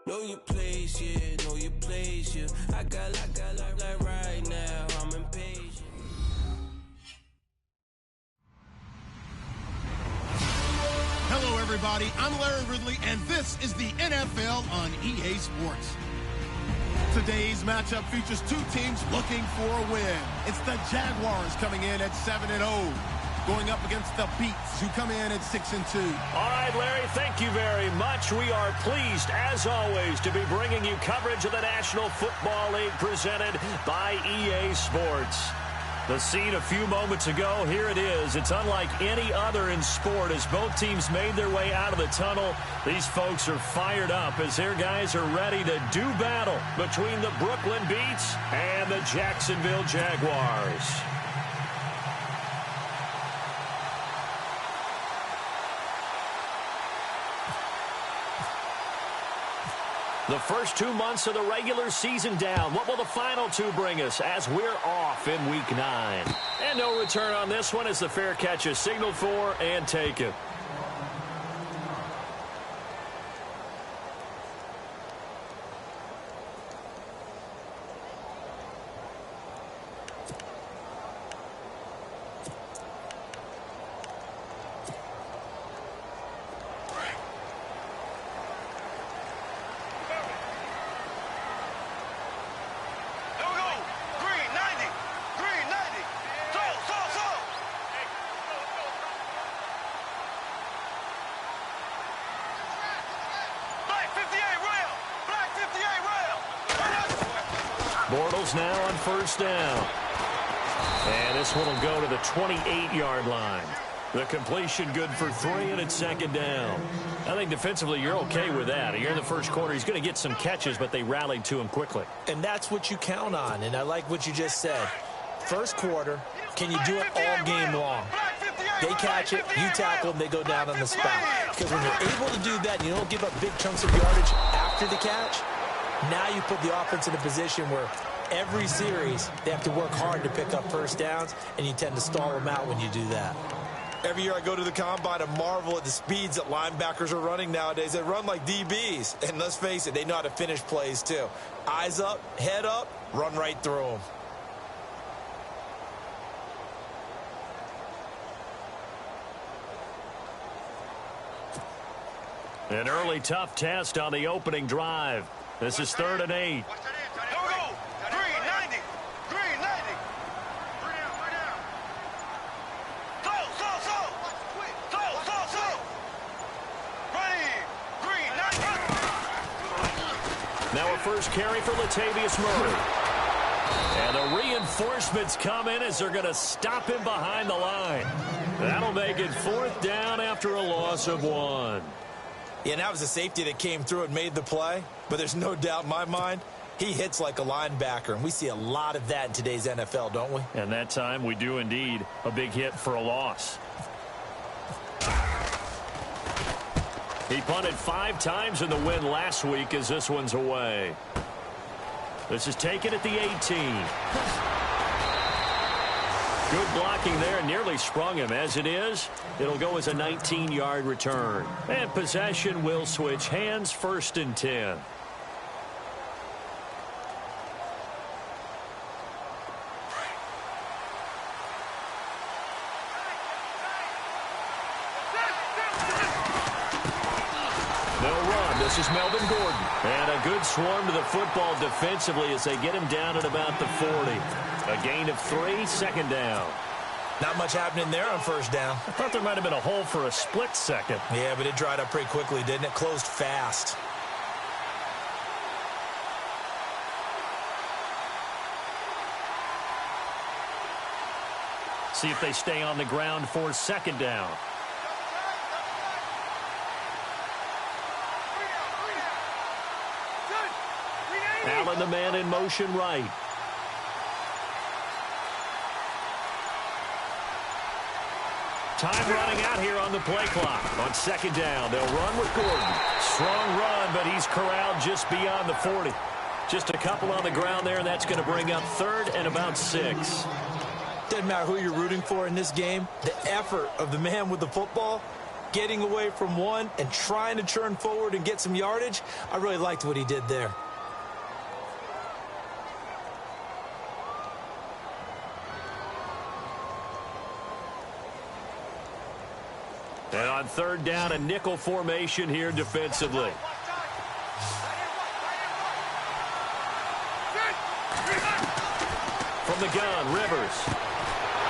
Know your place, yeah, know your place, yeah. I got like right now, I'm impatient. Hello, everybody. I'm Larry Ridley, and this is the NFL on EA Sports. Today's matchup features two teams looking for a win. It's the Jaguars coming in at 7-0. Going up against the Beats, who come in at 6-2. All right, Larry, thank you very much. We are pleased, as always, to be bringing you coverage of the National Football League presented by EA Sports. The scene a few moments ago, here it is. It's unlike any other in sport as both teams made their way out of the tunnel. These folks are fired up as their guys are ready to do battle between the Brooklyn Beats and the Jacksonville Jaguars. The first 2 months of the regular season down. What will the final two bring us as we're off in Week 9? And no return on this one as the fair catch is signaled for and taken. Bortles now on first down. And this one will go to the 28-yard line. The completion good for 3, and it's second down. I think defensively you're okay with that. Here in the first quarter, he's going to get some catches, but they rallied to him quickly. And that's what you count on, and I like what you just said. First quarter, can you do it all game long? They catch it, you tackle them, they go down on the spot. Because when you're able to do that and you don't give up big chunks of yardage after the catch, now you put the offense in a position where every series they have to work hard to pick up first downs, and you tend to stall them out when you do that. Every year I go to the combine and marvel at the speeds that linebackers are running nowadays. They run like DBs. And let's face it, they know how to finish plays too. Eyes up, head up, run right through them. An early tough test on the opening drive. This is 3rd and 8. Now a first carry for Latavius Murray. And the reinforcements come in as they're going to stop him behind the line. That'll make it 4th down after a loss of 1. Yeah, and that was a safety that came through and made the play. But there's no doubt in my mind, he hits like a linebacker. And we see a lot of that in today's NFL, don't we? And that time we do indeed. A big hit for a loss. He punted 5 times in the win last week as this one's away. This is taken at the 18. Good blocking there, nearly sprung him. As it is, it'll go as a 19-yard return. And possession will switch hands, 1st and 10. This is Melvin Gordon. And a good swarm to the football defensively as they get him down at about the 40. A gain of 3, 2nd down. Not much happening there on first down. I thought there might have been a hole for a split second. Yeah, but it dried up pretty quickly, didn't it? Closed fast. See if they stay on the ground for 2nd down. Allen, the man in motion right. Time running out here on the play clock. On 2nd down, they'll run with Gordon. Strong run, but he's corralled just beyond the 40. Just a couple on the ground there, and that's going to bring up 3rd and about 6. Doesn't matter who you're rooting for in this game. The effort of the man with the football getting away from one and trying to turn forward and get some yardage. I really liked what he did there. And on third down, a nickel formation here defensively. From the gun, Rivers.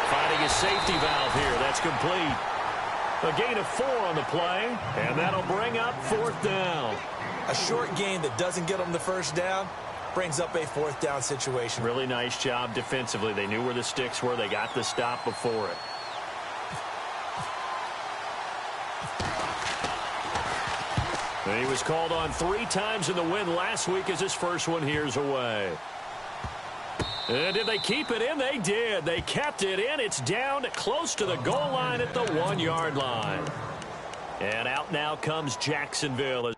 Finding a safety valve here. That's complete. A gain of 4 on the play, and that'll bring up 4th down. A short gain that doesn't get them the first down brings up a 4th down situation. Really nice job defensively. They knew where the sticks were. They got the stop before it. And he was called on 3 times in the win last week as his first one here's away. And did they keep it in? They did. They kept it in. It's down close to the goal line at the 1-yard line. And out now comes Jacksonville.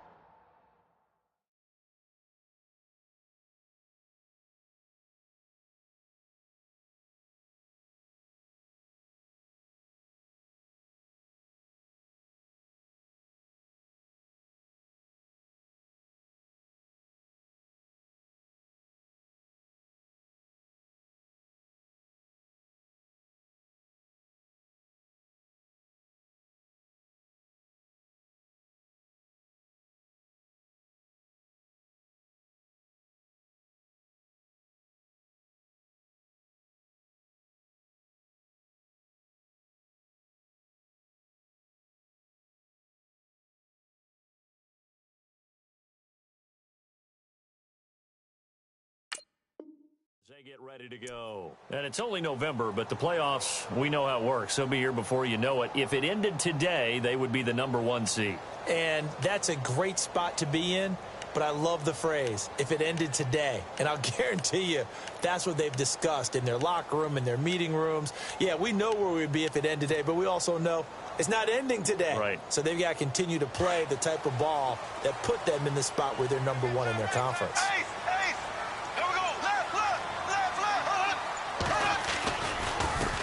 They get ready to go. And it's only November, but the playoffs, we know how it works. They'll be here before you know it. If it ended today, they would be the #1 seed. And that's a great spot to be in, but I love the phrase, if it ended today. And I'll guarantee you that's what they've discussed in their locker room, in their meeting rooms. Yeah, we know where we'd be if it ended today, but we also know it's not ending today. Right. So they've got to continue to play the type of ball that put them in the spot where they're #1 in their conference.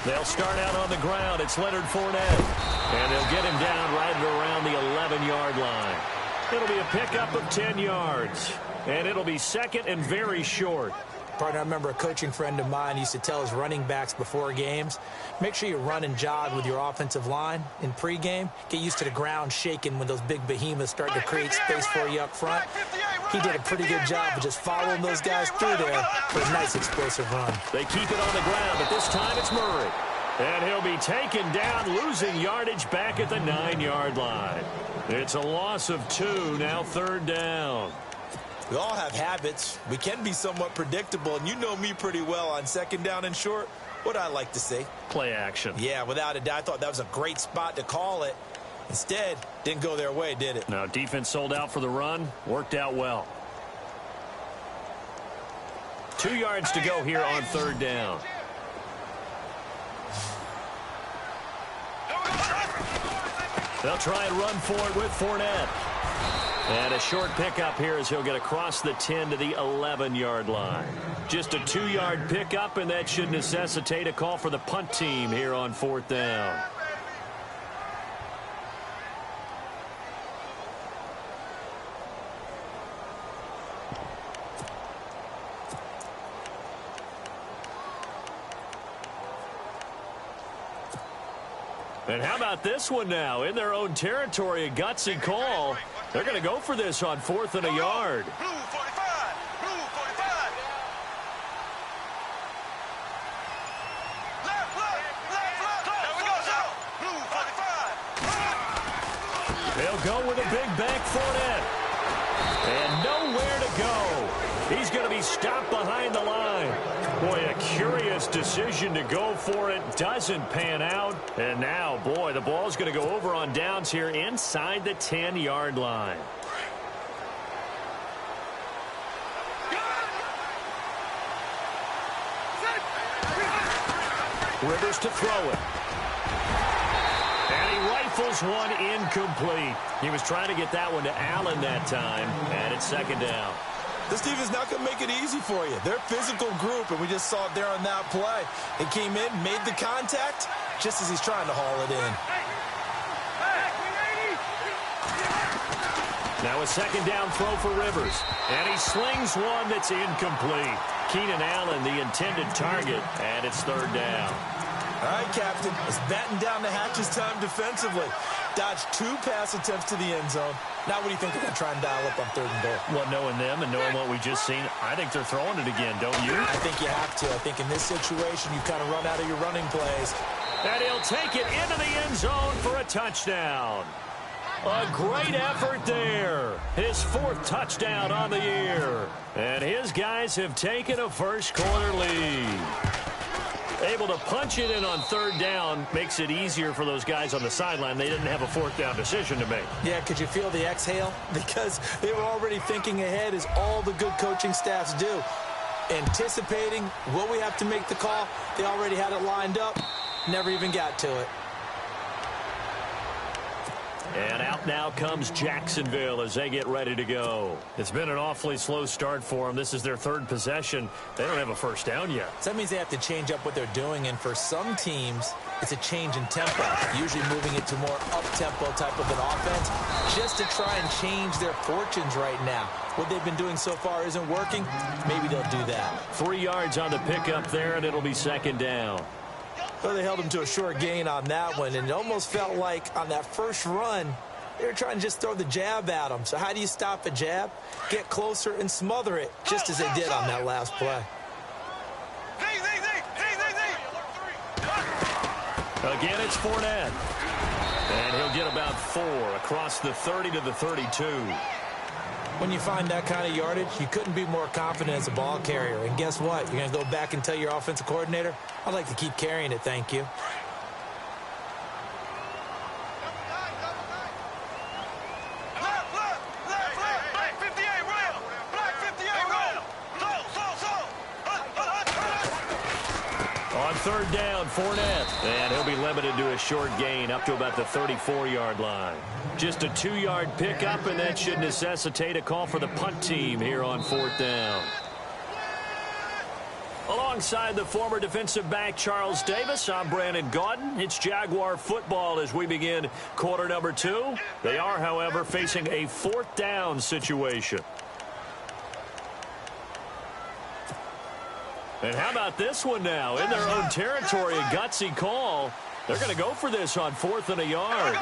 They'll start out on the ground. It's Leonard Fournette. And they'll get him down right around the 11-yard line. It'll be a pickup of 10 yards. And it'll be second and very short. Partner, I remember a coaching friend of mine used to tell his running backs before games, make sure you run and jog with your offensive line in pregame. Get used to the ground shaking when those big behemoths start to create space for you up front. He did a pretty good job of just following those guys through there for a nice explosive run. They keep it on the ground, but this time it's Murray. And he'll be taken down, losing yardage back at the 9-yard line. It's a loss of 2, now 3rd down. We all have habits. We can be somewhat predictable, and you know me pretty well on 2nd down and short. What I like to see. Play action. Yeah, without a doubt, I thought that was a great spot to call it. Instead, didn't go their way, did it? Now, defense sold out for the run. Worked out well. 2 yards to go here on 3rd down. They'll try and run for it with Fournette. And a short pickup here as he'll get across the 10 to the 11-yard line. Just a 2-yard pickup, and that should necessitate a call for the punt team here on 4th down. And how about this one now? In their own territory, a gutsy call. They're going to go for this on 4th and a yard. Blue 45. Blue 45. Left. There we go, sir. Blue 45. They'll go with a big bank Fournette. And nowhere to go. He's going to be stopped behind the line. Boy, a curious decision to go for it. Doesn't pan out. And now, boy, the ball's going to go over on downs here inside the 10-yard line. Rivers to throw it. And he rifles one incomplete. He was trying to get that one to Allen that time. And it's 2nd down. This defense not going to make it easy for you. They're a physical group, and we just saw it there on that play. He came in, made the contact, just as he's trying to haul it in. Now a second down throw for Rivers. And he slings one that's incomplete. Keenan Allen, the intended target, and it's third down. All right, Captain. It's batten down the hatches time defensively. Dodged 2 pass attempts to the end zone. Now what do you think they're going to try and dial up on 3rd and goal? Well, knowing them and knowing what we just seen, I think they're throwing it again, don't you? I think you have to. I think in this situation, you kind of run out of your running plays. And he'll take it into the end zone for a touchdown. A great effort there. His 4th touchdown on the year. And his guys have taken a first-quarter lead. Able to punch it in on 3rd down makes it easier for those guys on the sideline. They didn't have a 4th down decision to make. Yeah, could you feel the exhale? Because they were already thinking ahead, as all the good coaching staffs do. Anticipating, will we have to make the call? They already had it lined up. Never even got to it. And out now comes Jacksonville as they get ready to go. It's been an awfully slow start for them. This is their 3rd possession. They don't have a first down yet. So that means they have to change up what they're doing, and for some teams, it's a change in tempo, usually moving it to more up-tempo type of an offense, just to try and change their fortunes right now. What they've been doing so far isn't working. Maybe they'll do that. 3 yards on the pickup there, and it'll be 2nd down. Well, they held him to a short gain on that one, and it almost felt like on that first run, they were trying to just throw the jab at him. So how do you stop a jab? Get closer and smother it, just as they did on that last play. Again, it's Fournette. And he'll get about 4 across the 30 to the 32. When you find that kind of yardage, you couldn't be more confident as a ball carrier. And guess what? You're going to go back and tell your offensive coordinator, I'd like to keep carrying it, thank you. On 3rd down, Fournette. And he'll be limited to a short gain up to about the 34-yard line. Just a 2-yard pickup, and that should necessitate a call for the punt team here on 4th down. Alongside the former defensive back Charles Davis, I'm Brandon Gaudin. It's Jaguar football as we begin quarter number 2. They are, however, facing a 4th down situation. And how about this one now? In their own territory, a gutsy call. They're going to go for this on 4th and a yard.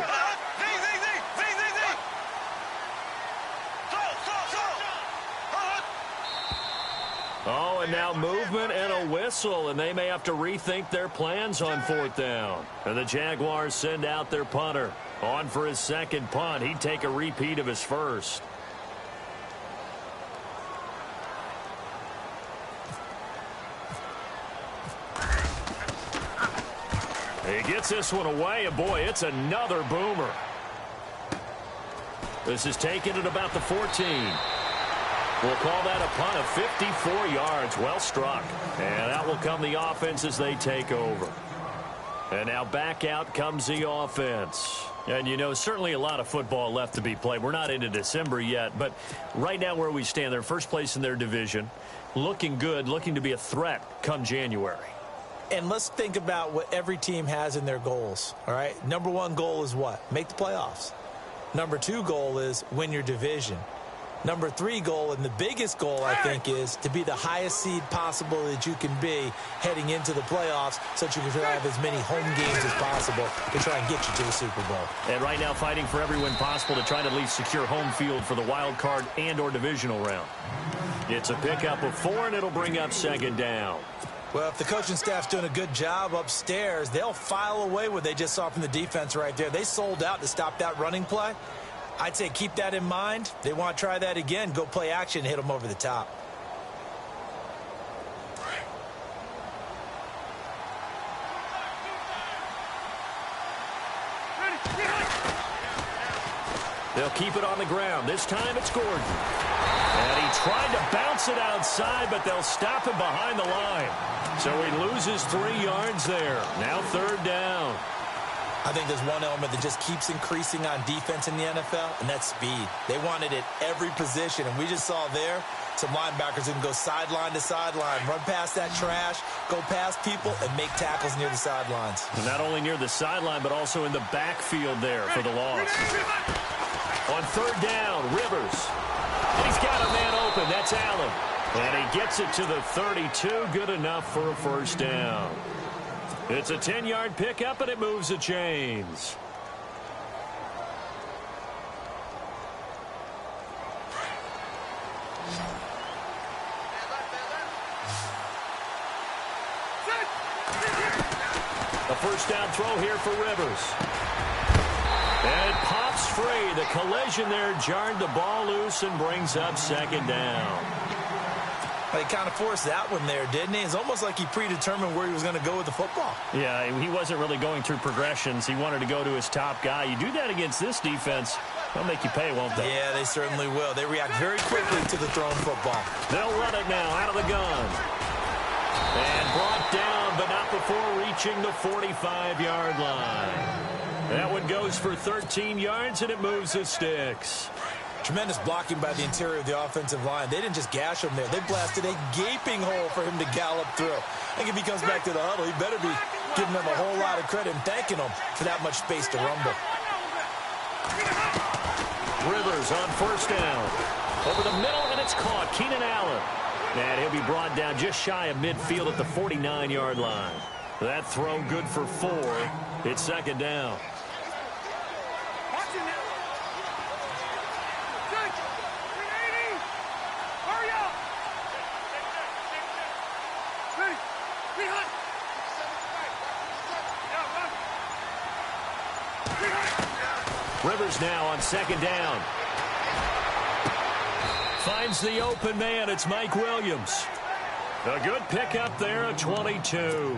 Oh, and now movement and a whistle, and they may have to rethink their plans on 4th down. And the Jaguars send out their punter. On for his 2nd punt. He'd take a repeat of his 1st. He gets this one away, and boy, it's another boomer. This is taken at about the 14. We'll call that a punt of 54 yards. Well struck. And out will come the offense as they take over. And now back out comes the offense. And, you know, certainly a lot of football left to be played. We're not into December yet, but right now where we stand, they're first place in their division. Looking good, looking to be a threat come January. And let's think about what every team has in their goals, all right? Number 1 goal is what? Make the playoffs. Number 2 goal is win your division. Number 3 goal, and the biggest goal, I think, is to be the highest seed possible that you can be heading into the playoffs so that you can have as many home games as possible to try and get you to the Super Bowl. And right now fighting for every win possible to try to at least secure home field for the wild card and or divisional round. It's a pickup of 4, and it'll bring up 2nd down. Well, if the coaching staff's doing a good job upstairs, they'll file away what they just saw from the defense right there. They sold out to stop that running play. I'd say keep that in mind. They want to try that again. Go play action and hit them over the top. They'll keep it on the ground. This time it's Gordon. And he tried to bounce it outside, but they'll stop him behind the line. So he loses 3 yards there. Now 3rd down. I think there's one element that just keeps increasing on defense in the NFL, and that's speed. They want it at every position, and we just saw there some linebackers who can go sideline to sideline, run past that trash, go past people, and make tackles near the sidelines. And not only near the sideline, but also in the backfield there for the loss. On third down, Rivers. And he's got a man open. That's Allen. And he gets it to the 32. Good enough for a first down. It's a 10-yard pickup, and it moves the chains. A first down throw here for Rivers. And it pops free. The collision there jarred the ball loose and brings up second down. He kind of forced that one there, didn't he? It's almost like he predetermined where he was going to go with the football. Yeah, he wasn't really going through progressions. He wanted to go to his top guy. You do that against this defense, they'll make you pay, won't they? Yeah, they certainly will. They react very quickly to the thrown football. They'll run it now out of the gun. And brought down, but not before reaching the 45-yard line. That one goes for 13 yards, and it moves the sticks. Tremendous blocking by the interior of the offensive line. They didn't just gash him there. They blasted a gaping hole for him to gallop through. I think if he comes back to the huddle, he better be giving them a whole lot of credit and thanking them for that much space to rumble. Rivers on first down. Over the middle, and it's caught. Keenan Allen. And he'll be brought down just shy of midfield at the 49-yard line. That throw good for 4. It's second down. Rivers now on second down. Finds the open man. It's Mike Williams. A good pickup there at 22.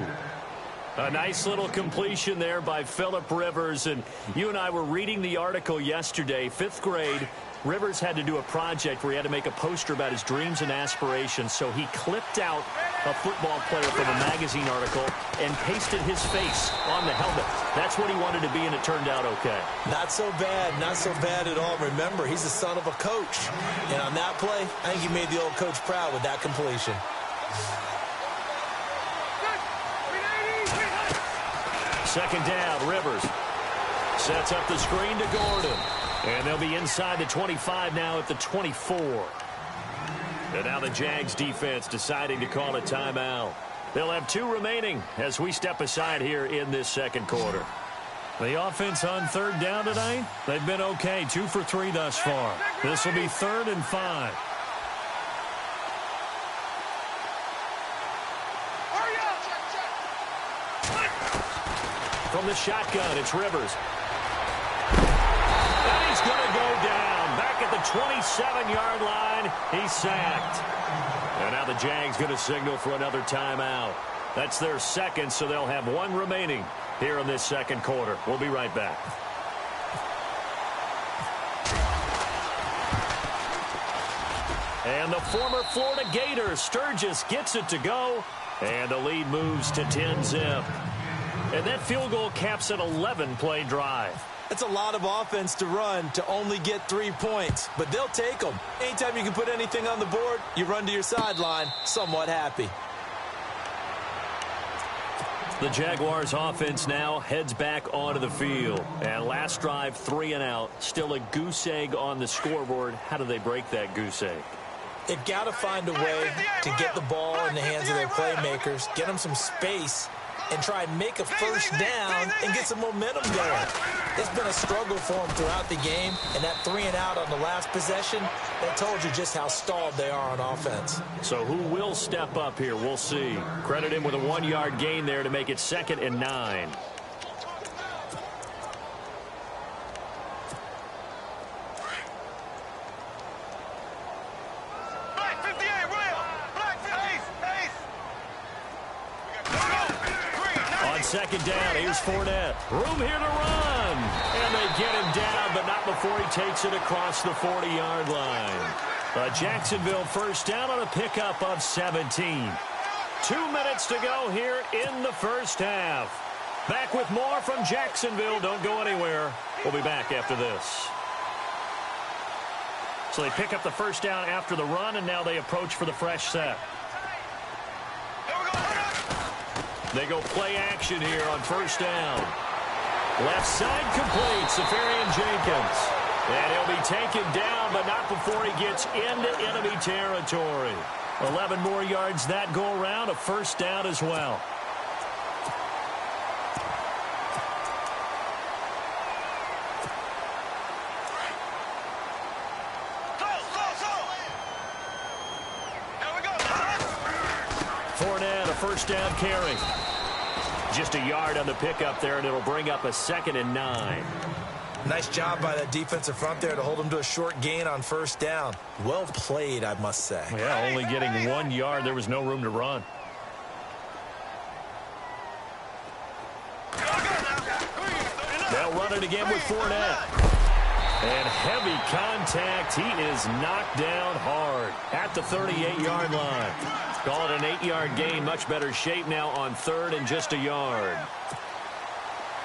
A nice little completion there by Phillip Rivers. And you and I were reading the article yesterday, 5th grade. Rivers had to do a project where he had to make a poster about his dreams and aspirations. So he clipped out a football player from a magazine article and pasted his face on the helmet. That's what he wanted to be, and it turned out okay. Not so bad. Not so bad at all. Remember, he's the son of a coach. And on that play, I think he made the old coach proud with that completion. Second down, Rivers sets up the screen to Gordon. And they'll be inside the 25 now at the 24. And now the Jags defense deciding to call a timeout. They'll have 2 remaining as we step aside here in this second quarter. The offense on third down tonight, they've been okay. 2 for 3 thus far. This will be 3rd and 5. From the shotgun, it's Rivers. And he's going to go down. Back at the 27-yard line, he's sacked. And now the Jags going to signal for another timeout. That's their second, so they'll have 1 remaining here in this second quarter. We'll be right back. And the former Florida Gator, Sturgis, gets it to go. And the lead moves to 10-zip. And that field goal caps an 11-play drive. It's a lot of offense to run to only get 3 points, but they'll take them. Anytime you can put anything on the board, you run to your sideline somewhat happy. The Jaguars offense now heads back onto the field. And last drive, 3 and out. Still a goose egg on the scoreboard. How do they break that goose egg? They've got to find a way to get the ball in the hands of their playmakers, get them some space, and try and make a first down and get some momentum going. It's been a struggle for them throughout the game, and that 3 and out on the last possession, that told you just how stalled they are on offense. So who will step up here? We'll see. Credit him with a 1-yard gain there to make it 2nd and 9. Second down, here's Fournette. Room here to run. And they get him down, but not before he takes it across the 40-yard line. A Jacksonville first down on a pickup of 17. 2 minutes to go here in the first half. Back with more from Jacksonville. Don't go anywhere. We'll be back after this. So they pick up the first down after the run, and now they approach for the fresh set. They go play action here on first down. Left side complete, Safarian Jenkins. And he'll be taken down, but not before he gets into enemy territory. 11 more yards that go around, a first down as well. Fournette, a first down carry. Just a yard on the pickup there, and it'll bring up a 2nd and 9. Nice job by that defensive front there to hold him to a short gain on first down. Well played, I must say. Yeah, only getting 1 yard. There was no room to run. They'll run it again with Fournette. And heavy contact. He is knocked down hard at the 38-yard line. Call it an 8-yard gain. Much better shape now on 3rd and just a yard.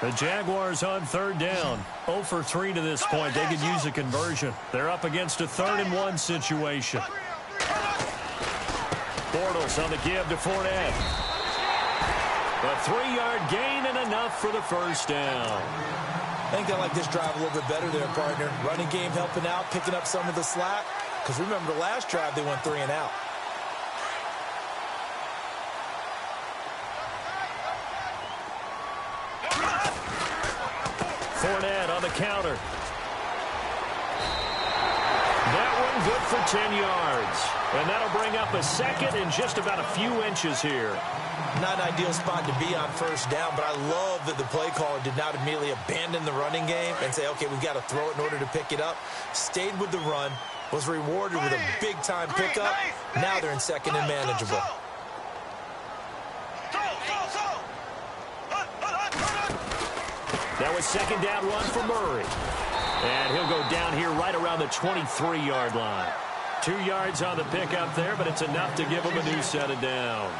The Jaguars on 3rd down. 0 for 3 to this point. They could use a conversion. They're up against a 3rd and 1 situation. Bortles on the give to Fournette. A 3-yard gain and enough for the first down. I think they like this drive a little bit better there, partner. Running game helping out, picking up some of the slack. Because remember the last drive, they went 3 and out. Fournette on the counter. That one good for 10 yards. And that'll bring up a 2nd and just about a few inches here. Not an ideal spot to be on first down, but I love that the play caller did not immediately abandon the running game and say, okay, we've got to throw it in order to pick it up. Stayed with the run, was rewarded with a big-time pickup. Now they're in 2nd and manageable. That was 2nd down run for Murray. And he'll go down here right around the 23-yard line. 2 yards on the pickup there, but it's enough to give him a new set of downs.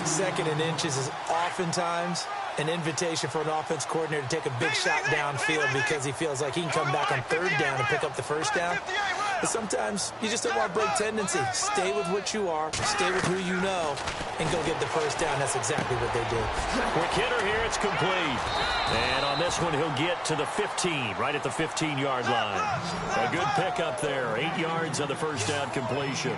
2nd and inches is oftentimes an invitation for an offense coordinator to take a big shot downfield because he feels like he can come back on 3rd down and pick up the first down. But sometimes you just don't want to break tendency. Stay with what you are, stay with who you know, and go get the first down. That's exactly what they did. Quick hitter here, it's complete. And on this one, he'll get to the 15, right at the 15-yard line. A good pickup there, 8 yards on the first down completion.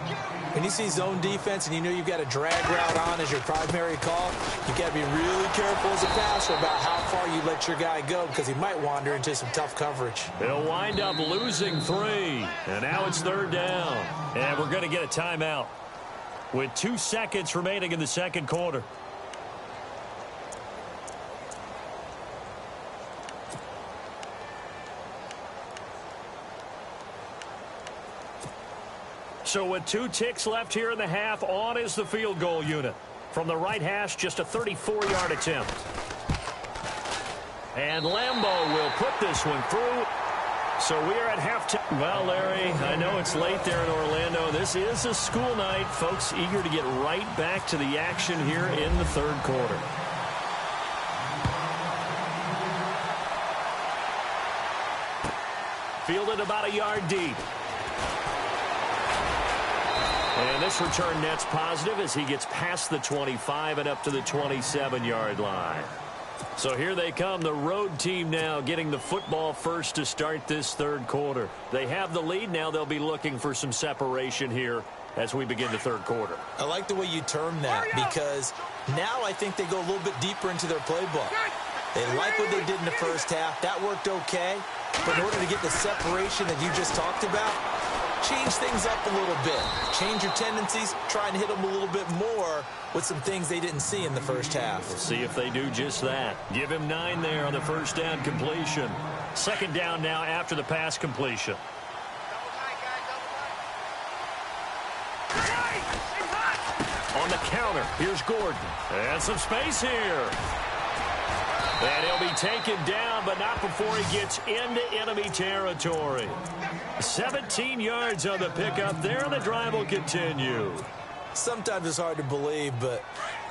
When you see zone defense and you know you've got a drag route on as your primary call, you've got to be really careful as a passer about how far you let your guy go because he might wander into some tough coverage. He'll wind up losing 3. And now it's 3rd down. And we're going to get a timeout with 2 seconds remaining in the 2nd quarter. So with 2 ticks left here in the half, on is the field goal unit. From the right hash, just a 34-yard attempt. And Lambeau will put this one through. So we are at halftime. Well, Larry, I know it's late there in Orlando. This is a school night. Folks eager to get right back to the action here in the 3rd quarter. Fielded about a yard deep. And this return net's positive as he gets past the 25 and up to the 27-yard line. So here they come, the road team now getting the football first to start this 3rd quarter. They have the lead. Now they'll be looking for some separation here as we begin the 3rd quarter. I like the way you term that because now I think they go a little bit deeper into their playbook. They like what they did in the first half. That worked okay. But in order to get the separation that you just talked about, change things up a little bit. Change your tendencies. Try and hit them a little bit more with some things they didn't see in the first half. We'll see if they do just that. Give him 9 there on the first down completion. 2nd down now after the pass completion. On the counter, here's Gordon. And some space here. And he'll be taken down, but not before he gets into enemy territory. 17 yards on the pickup there, and the drive will continue. Sometimes it's hard to believe, but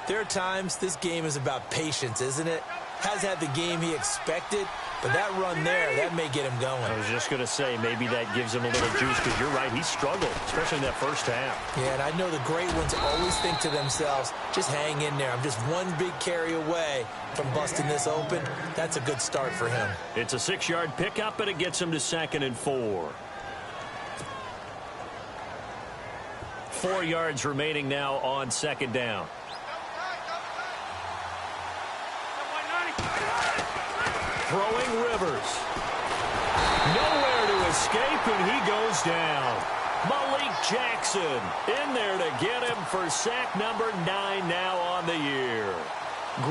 there are times this game is about patience, isn't it? has had the game he expected, but that run there, that may get him going. I was just going to say, maybe that gives him a little juice, because you're right, he struggled, especially in that first half. Yeah, and I know the great ones always think to themselves, just hang in there. I'm just one big carry away from busting this open. That's a good start for him. It's a 6-yard pickup, and it gets him to 2nd and 4. 4 yards remaining now on 2nd down. Throwing Rivers. Nowhere to escape, and he goes down. Malik Jackson in there to get him for sack number 9 now on the year.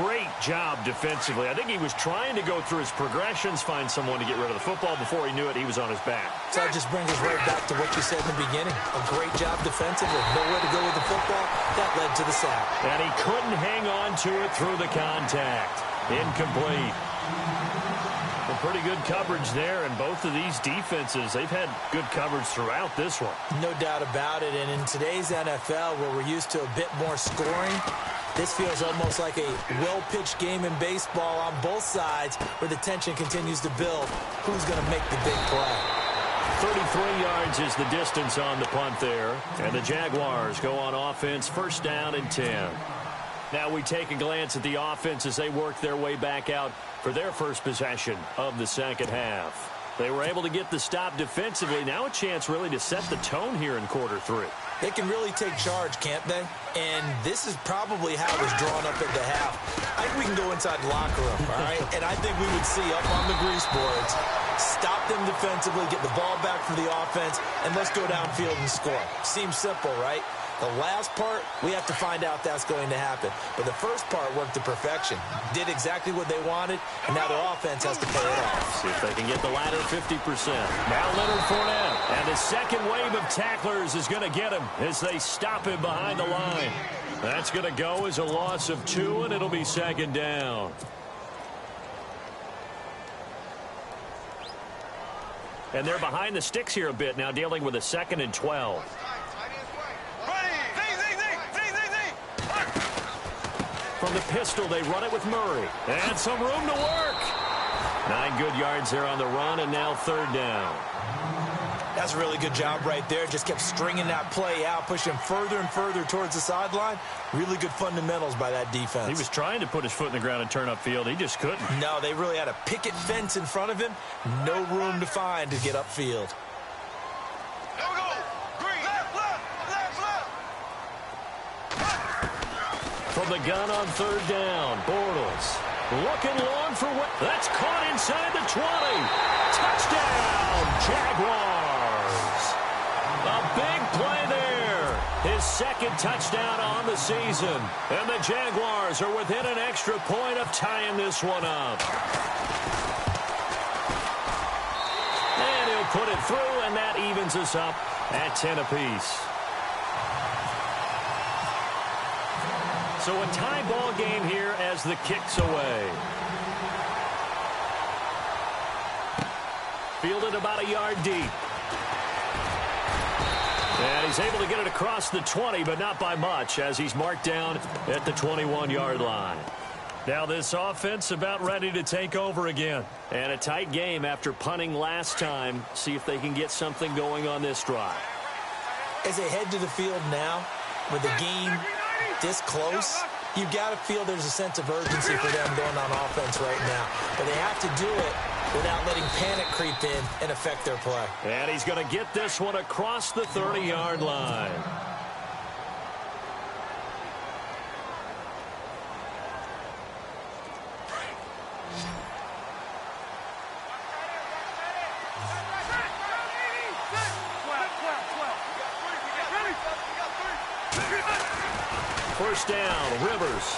Great job defensively. I think he was trying to go through his progressions, find someone to get rid of the football. Before he knew it, he was on his back. So that just brings us right back to what you said in the beginning. A great job defensively. Nowhere to go with the football. That led to the sack. And he couldn't hang on to it through the contact. Incomplete. Well, pretty good coverage there, and both of these defenses, they've had good coverage throughout this one. No doubt about it, and in today's NFL, where we're used to a bit more scoring, this feels almost like a well-pitched game in baseball on both sides, where the tension continues to build. Who's going to make the big play? 33 yards is the distance on the punt there, and the Jaguars go on offense, 1st down and 10. Now we take a glance at the offense as they work their way back out for their first possession of the 2nd half. They were able to get the stop defensively. Now a chance really to set the tone here in quarter 3. They can really take charge, can't they? And this is probably how it was drawn up at the half. I think we can go inside the locker room, all right? And I think we would see up on the grease boards, stop them defensively, get the ball back for the offense, and let's go downfield and score. Seems simple, right? The last part, we have to find out that's going to happen. But the first part worked to perfection. Did exactly what they wanted, and now their offense has to pay it off. See if they can get the latter 50%. Now Leonard Fournette. And the second wave of tacklers is going to get him as they stop him behind the line. That's going to go as a loss of 2, and it'll be 2nd down. And they're behind the sticks here a bit now, dealing with a 2nd and 12. From the pistol, they run it with Murray. And some room to work. 9 good yards there on the run, and now 3rd down. That's a really good job right there. Just kept stringing that play out, pushing further and further towards the sideline. Really good fundamentals by that defense. He was trying to put his foot in the ground and turn upfield. He just couldn't. No, they really had a picket fence in front of him. No room to find to get upfield. There we go. Green. Left. From the gun on 3rd down, Bortles looking long for what? That's caught inside the 20. Touchdown, Jaguars. A big play there. His 2nd touchdown on the season. And the Jaguars are within an extra point of tying this one up. And he'll put it through, and that evens us up at 10 apiece. So a tie ball game here as the kick's away. Fielded about a yard deep. And he's able to get it across the 20, but not by much, as he's marked down at the 21-yard line. Now this offense about ready to take over again. And a tight game after punting last time. See if they can get something going on this drive. As they head to the field now, with the game this close, you've got to feel there's a sense of urgency for them going on offense right now. But they have to do it without letting panic creep in and affect their play. And he's going to get this one across the 30-yard line. First down, Rivers.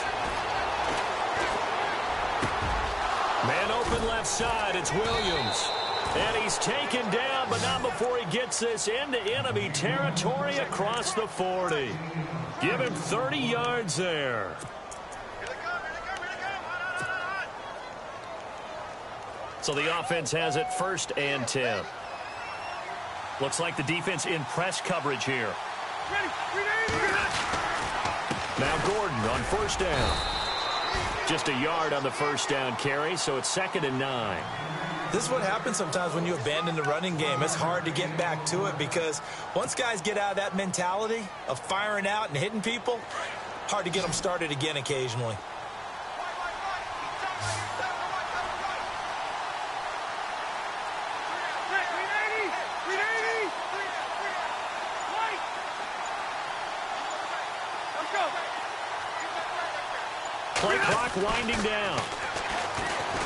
Man open left side, it's Williams. And he's taken down, but not before he gets this into enemy territory across the 40. Give him 30 yards there. So the offense has it 1st and 10. Looks like the defense in press coverage here. Now Gordon on 1st down. Just a yard on the first down carry, so it's 2nd and 9. This is what happens sometimes when you abandon the running game. It's hard to get back to it because once guys get out of that mentality of firing out and hitting people, hard to get them started again occasionally. Play clock winding down.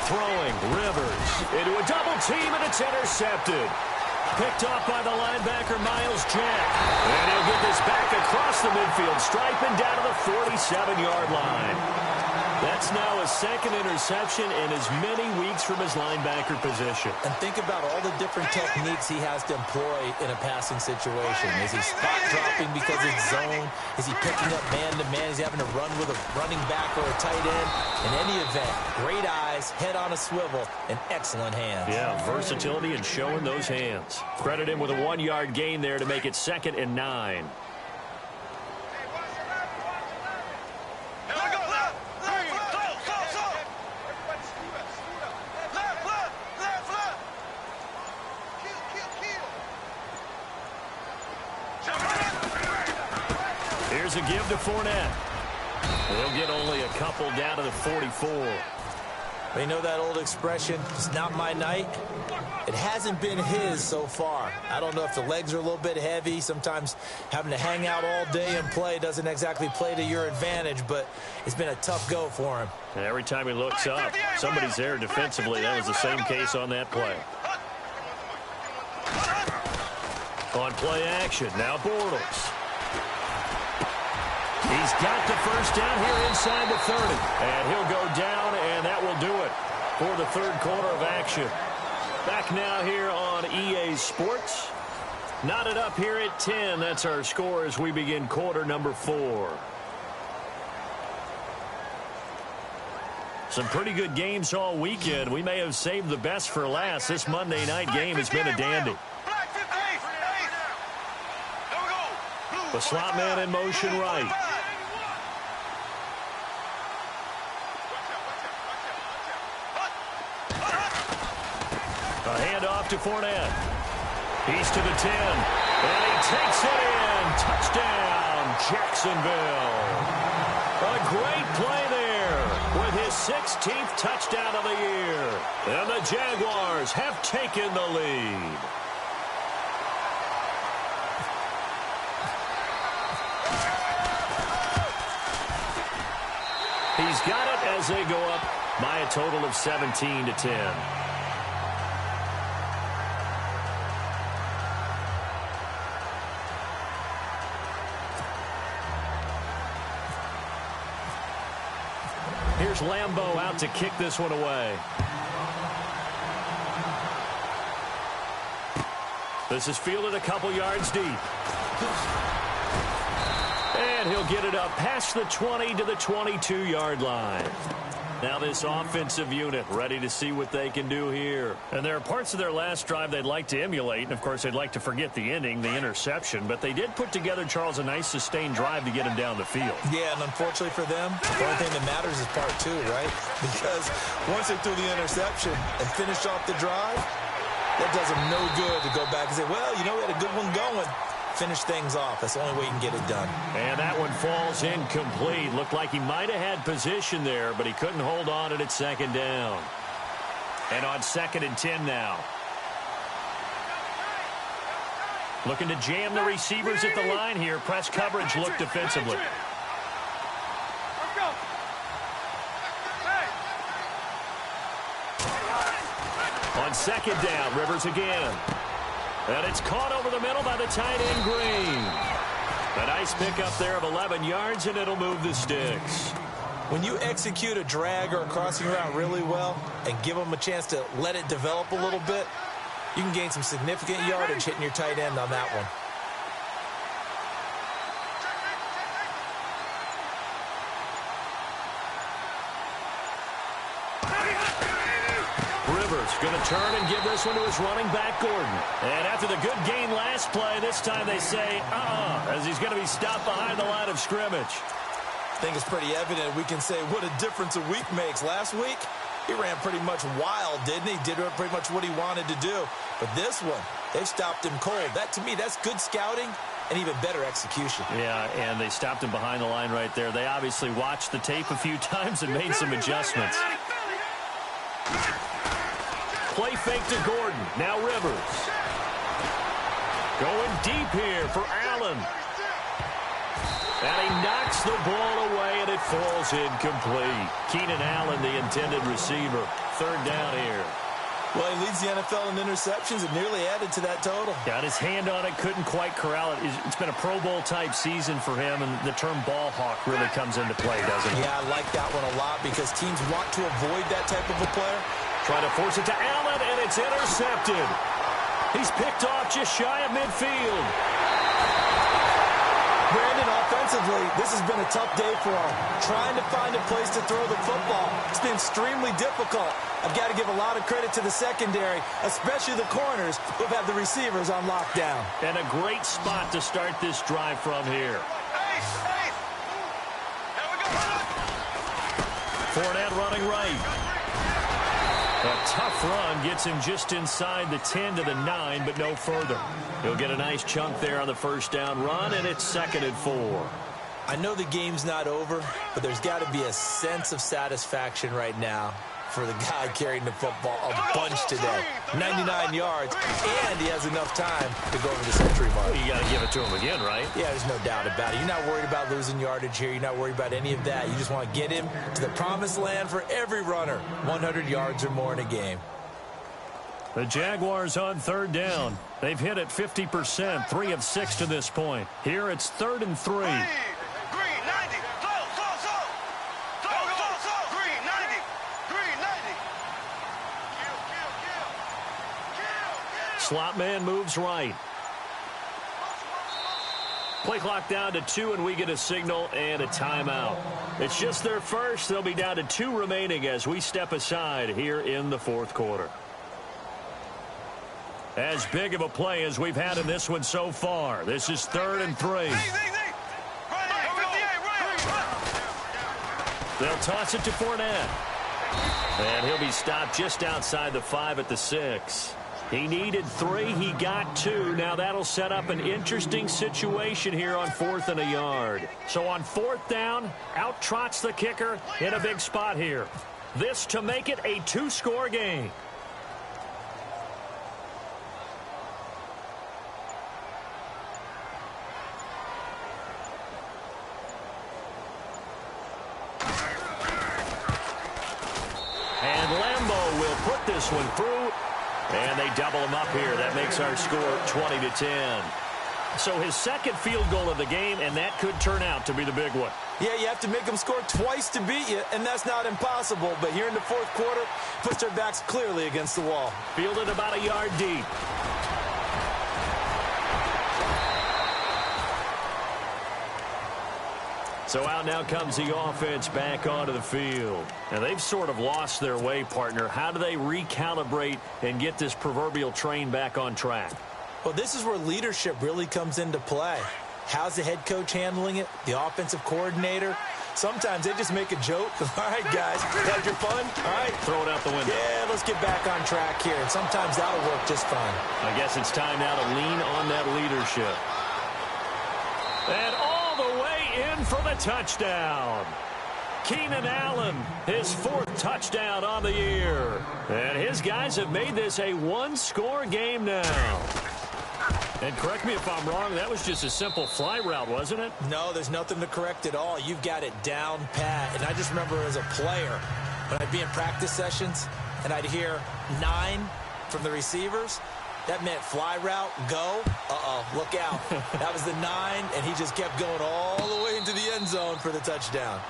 Throwing, Rivers into a double team, and it's intercepted. Picked off by the linebacker, Miles Jack. And he'll get this back across the midfield stripe and down to the 47-yard line. That's now his 2nd interception in as many weeks from his linebacker position. And think about all the different techniques he has to employ in a passing situation. Is he spot dropping because it's zone? Is he picking up man-to-man? Is he having to run with a running back or a tight end? In any event, great eyes, head on a swivel, and excellent hands. Yeah, versatility and showing those hands. Credit him with a 1-yard gain there to make it 2nd and 9. Here's a give to Fournette. He'll get only a couple down to the 44. You know that old expression, it's not my night? It hasn't been his so far. I don't know if the legs are a little bit heavy. Sometimes having to hang out all day and play doesn't exactly play to your advantage, but it's been a tough go for him. And every time he looks up, somebody's there defensively. That was the same case on that play. On play action, now Bortles. He's got the first down here inside the 30. And he'll go down, and that will do it for the 3rd quarter of action. Back now here on EA Sports. Knotted up here at 10. That's our score as we begin quarter number 4. Some pretty good games all weekend. We may have saved the best for last. This Monday night game has been a dandy. The slot man in motion right. A handoff to Fournette. He's to the 10. And he takes it in. Touchdown, Jacksonville. A great play there with his 16th touchdown of the year. And the Jaguars have taken the lead. He's got it as they go up by a total of 17-10. Here's Lambeau out to kick this one away. This is fielded a couple yards deep. And he'll get it up past the 20 to the 22-yard line. Now this offensive unit ready to see what they can do here. And there are parts of their last drive they'd like to emulate. And, of course, they'd like to forget the ending, the interception. But they did put together, Charles, a nice sustained drive to get him down the field. Yeah, and unfortunately for them, the only thing that matters is part 2, right? Because once they threw the interception and finished off the drive, that does them no good to go back and say, well, you know, we had a good one going. Finish things off. That's the only way you can get it done. And that one falls incomplete. Looked like he might have had position there, but he couldn't hold on at 2nd down. And on 2nd and 10 now. Looking to jam the receivers at the line here. Press coverage look defensively. On 2nd down, Rivers again. And it's caught over the middle by the tight end, Green. A nice pickup there of 11 yards, and it'll move the sticks. When you execute a drag or a crossing route really well and give them a chance to let it develop a little bit, you can gain some significant yardage hitting your tight end on that one. Going to turn and give this one to his running back, Gordon. And after the good gain last play, this time they say, as he's going to be stopped behind the line of scrimmage. think it's pretty evident. We can say what a difference a week makes. Last week, he ran pretty much wild, didn't he? Did pretty much what he wanted to do. But this one, they've stopped him cold. That, to me, that's good scouting and even better execution. Yeah, and they stopped him behind the line right there. They obviously watched the tape a few times and made some adjustments. Play fake to Gordon. Now Rivers. Going deep here for Allen. And he knocks the ball away, and it falls incomplete. Keenan Allen, the intended receiver. Third down here. Well, he leads the NFL in interceptions and nearly added to that total. Got his hand on it, couldn't quite corral it. It's been a Pro Bowl-type season for him, and the term ball hawk really comes into play, doesn't it? Yeah, I like that one a lot because teams want to avoid that type of a player. Trying to force it to Allen, and it's intercepted. He's picked off just shy of midfield. Brandon, offensively, this has been a tough day for him. Trying to find a place to throw the football. It's been extremely difficult. I've got to give a lot of credit to the secondary, especially the corners who've had the receivers on lockdown. And a great spot to start this drive from here. Fournette running right. A tough run gets him just inside the 10 to the 9, but no further. He'll get a nice chunk there on the first down run, and it's 2nd and 4. I know the game's not over, but there's got to be a sense of satisfaction right now for the guy carrying the football a bunch today. 99 yards, and he has enough time to go over the century mark. Well, you got to give it to him again, right? Yeah, there's no doubt about it. You're not worried about losing yardage here. You're not worried about any of that. You just want to get him to the promised land for every runner. 100 yards or more in a game. The Jaguars on third down. They've hit it 50%, 3 of 6 to this point. Here it's 3rd and 3. Slot man moves right. Play clock down to 2, and we get a signal and a timeout. It's just their first. They'll be down to 2 remaining as we step aside here in the 4th quarter. As big of a play as we've had in this one so far. This is 3rd and 3. They'll toss it to Fournette. And he'll be stopped just outside the 5 at the 6. He needed 3. He got 2. Now that'll set up an interesting situation here on 4th and a yard. So on 4th down, out trots the kicker in a big spot here. This to make it a 2-score game. And Lambeau will put this one through. And they double him up here. That makes our score 20-10. So his second field goal of the game, and that could turn out to be the big one. Yeah, you have to make them score twice to beat you, and that's not impossible. But here in the 4th quarter, puts their backs clearly against the wall. Fielded about a yard deep. So out now comes the offense back onto the field. And they've sort of lost their way, partner. How do they recalibrate and get this proverbial train back on track? Well, this is where leadership really comes into play. How's the head coach handling it? The offensive coordinator? Sometimes they just make a joke. All right, guys, had your fun? All right. Throw it out the window. Yeah, let's get back on track here. And sometimes that'll work just fine. I guess it's time now to lean on that leadership. And all the way in for the touchdown. Keenan Allen, his 4th touchdown on the year. And his guys have made this a 1-score game now. And correct me if I'm wrong, that was just a simple fly route, wasn't it? No, there's nothing to correct at all. You've got it down pat. And I just remember as a player, when I'd be in practice sessions and I'd hear 9 from the receivers, that meant fly route, go, look out. That was the 9, and he just kept going all the way into the end zone for the touchdown.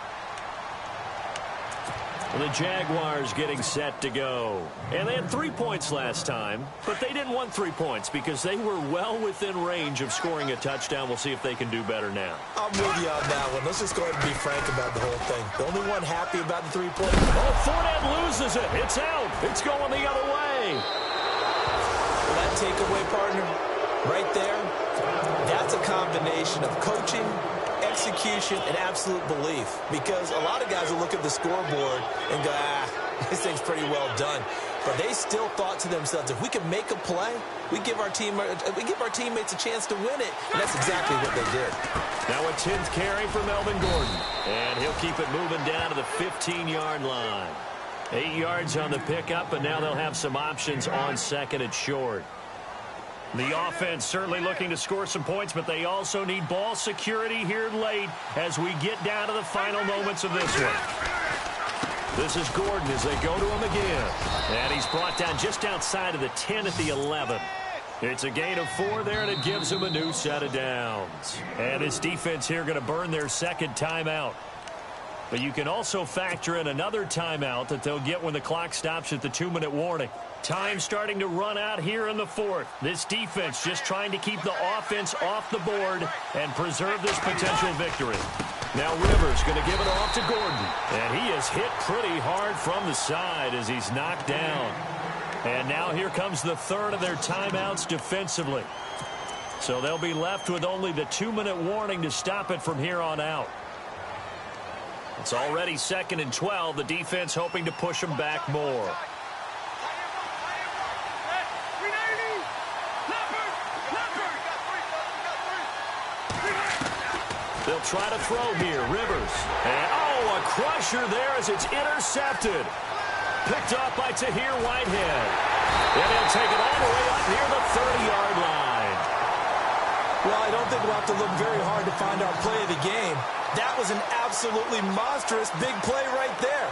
The Jaguars getting set to go. And they had 3 points last time, but they didn't want 3 points because they were well within range of scoring a touchdown. We'll see if they can do better now. I'm with you on that one. Let's just go ahead and be frank about the whole thing. The only one happy about the 3-point. Oh, Fournette loses it. It's out. It's going the other way. Well, that takeaway, partner, right there, that's a combination of coaching and execution and absolute belief, because a lot of guys will look at the scoreboard and go, this thing's pretty well done. But they still thought to themselves, if we can make a play, we give our teammates a chance to win it. And that's exactly what they did. Now a 10th carry for Melvin Gordon. And he'll keep it moving down to the 15-yard line. 8 yards on the pickup, and now they'll have some options on second and short. The offense certainly looking to score some points, but they also need ball security here late as we get down to the final moments of this one. This is Gordon as they go to him again. And he's brought down just outside of the 10 at the 11. It's a gain of 4 there, and it gives him a new set of downs. And his defense here going to burn their second timeout. But you can also factor in another timeout that they'll get when the clock stops at the 2-minute warning. Time starting to run out here in the fourth. This defense just trying to keep the offense off the board and preserve this potential victory. Now Rivers going to give it off to Gordon. And he is hit pretty hard from the side as he's knocked down. And now here comes the third of their timeouts defensively. So they'll be left with only the 2-minute warning to stop it from here on out. It's already 2nd and 12. The defense hoping to push them back more. They'll try to throw here. Rivers. And, a crusher there as it's intercepted. Picked up by Tahir Whitehead. And he'll take it all the way up near the 30-yard line. Well, I don't think we'll have to look very hard to find our play of the game. That was an absolutely monstrous big play right there.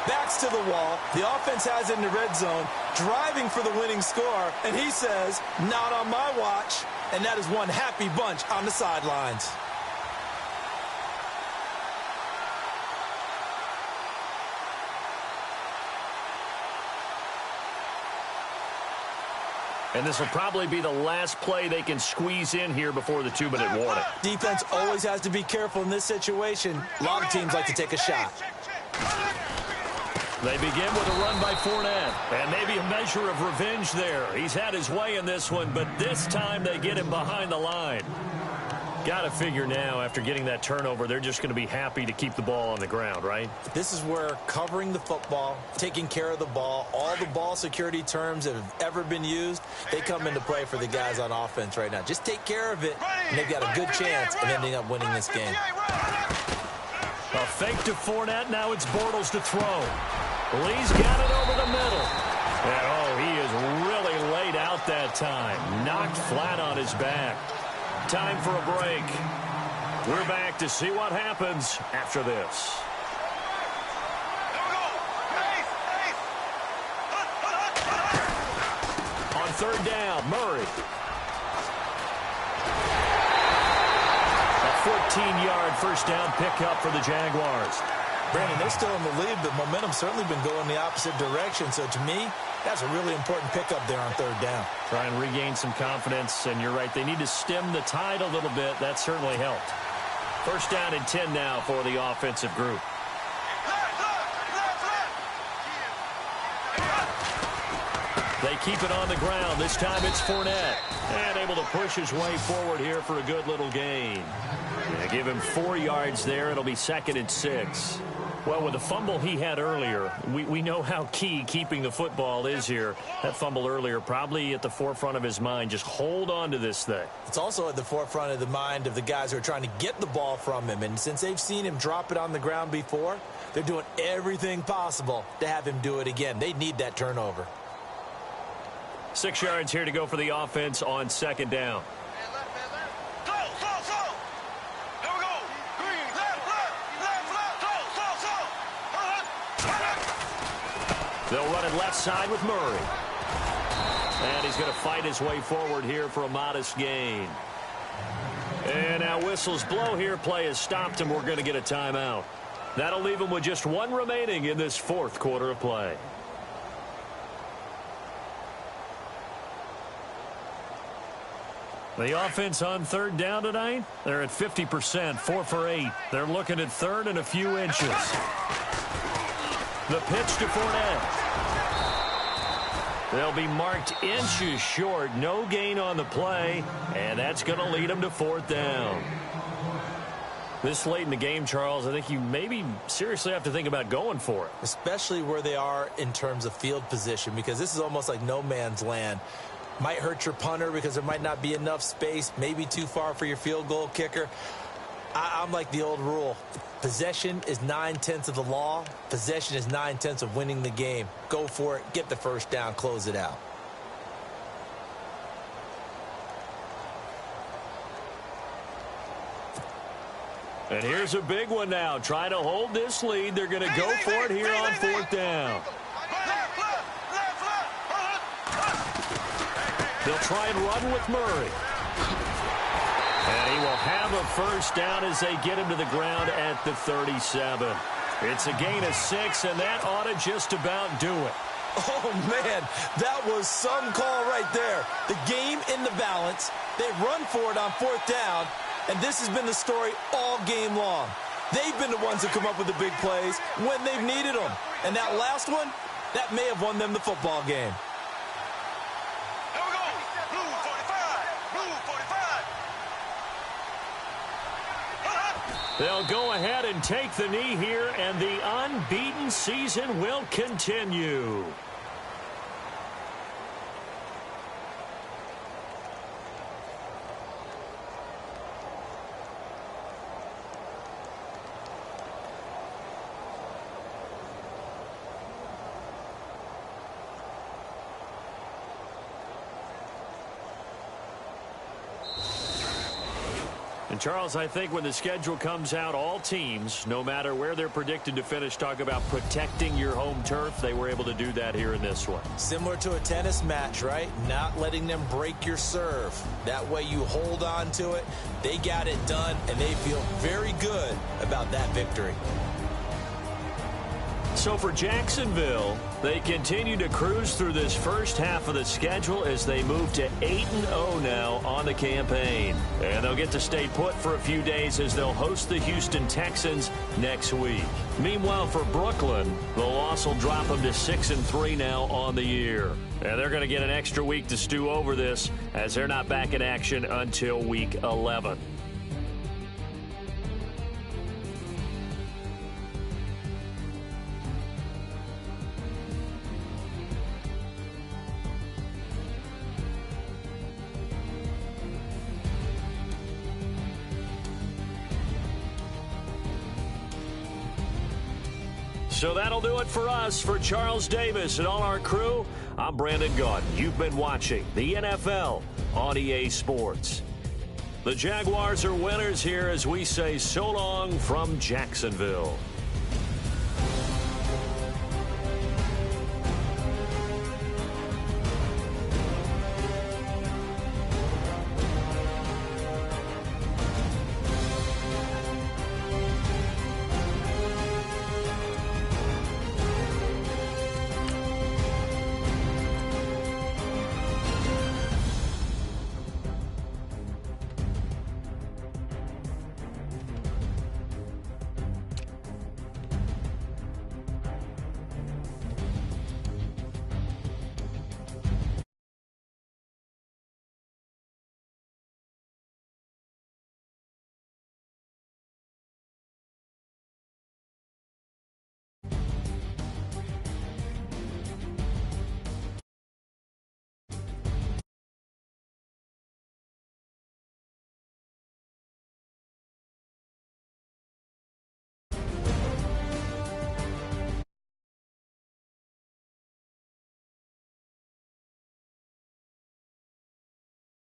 Backs to the wall. The offense has it in the red zone, driving for the winning score. And he says, not on my watch. And that is one happy bunch on the sidelines. And this will probably be the last play they can squeeze in here before the 2-minute warning. Defense always has to be careful in this situation. A lot of teams like to take a shot. They begin with a run by Fournette. And maybe a measure of revenge there. He's had his way in this one, but this time they get him behind the line. Got to figure now, after getting that turnover, they're just going to be happy to keep the ball on the ground, right? This is where covering the football, taking care of the ball, all the ball security terms that have ever been used, they come into play for the guys on offense right now. Just take care of it, and they've got a good chance of ending up winning this game. A fake to Fournette. Now it's Bortles to throw. Lee's got it over the middle. And, he is really laid out that time. Knocked flat on his back. Time for a break. We're back to see what happens after this. On 3rd down, Murray. A 14-yard first down pickup for the Jaguars. Brandon, they're still in the lead, but momentum's certainly been going the opposite direction. So to me, that's a really important pickup there on 3rd down. Try and regain some confidence, and you're right. They need to stem the tide a little bit. That certainly helped. First down and 10 now for the offensive group. They keep it on the ground. This time it's Fournette. And able to push his way forward here for a good little gain. Yeah, give him 4 yards there. It'll be 2nd and 6. Well, with the fumble he had earlier, we know how key keeping the football is here. That fumble earlier probably at the forefront of his mind. Just hold on to this thing. It's also at the forefront of the mind of the guys who are trying to get the ball from him. And since they've seen him drop it on the ground before, they're doing everything possible to have him do it again. They need that turnover. 6 yards here to go for the offense on 2nd down. They'll run it left side with Murray. And he's going to fight his way forward here for a modest gain. And now whistles blow here. Play has stopped, and we're going to get a timeout. That'll leave him with just 1 remaining in this 4th quarter of play. The offense on 3rd down tonight, they're at 50%, 4 for 8. They're looking at 3rd and a few inches. The pitch to Fournette. They'll be marked inches short. No gain on the play, and that's going to lead them to 4th down. This late in the game, Charles, I think you maybe seriously have to think about going for it. Especially where they are in terms of field position, because this is almost like no man's land. Might hurt your punter because there might not be enough space, maybe too far for your field goal kicker. I'm like the old rule. Possession is 9/10 of the law. Possession is 9/10 of winning the game. Go for it. Get the first down. Close it out. And here's a big one now. Trying to hold this lead. They're going to go for it here on 4th down. They'll try and run with Murray. And he will have a first down as they get him to the ground at the 37. It's a gain of 6, and that ought to just about do it. Oh, man, that was some call right there. The game in the balance. They run for it on 4th down. And this has been the story all game long. They've been the ones that come up with the big plays when they've needed them. And that last one, that may have won them the football game. There we go. Blue 45. Blue 45. They'll go ahead and take the knee here, and the unbeaten season will continue. And, Charles, I think when the schedule comes out, all teams, no matter where they're predicted to finish, talk about protecting your home turf. They were able to do that here in this one. Similar to a tennis match, right? Not letting them break your serve. That way you hold on to it. They got it done, and they feel very good about that victory. So for Jacksonville, they continue to cruise through this first half of the schedule as they move to 8-0 now on the campaign. And they'll get to stay put for a few days as they'll host the Houston Texans next week. Meanwhile, for Brooklyn, the loss will drop them to 6-3 now on the year. And they're going to get an extra week to stew over this as they're not back in action until week 11. So that'll do it for us. For Charles Davis and all our crew, I'm Brandon Gaudin. You've been watching the NFL on EA Sports. The Jaguars are winners here as we say so long from Jacksonville.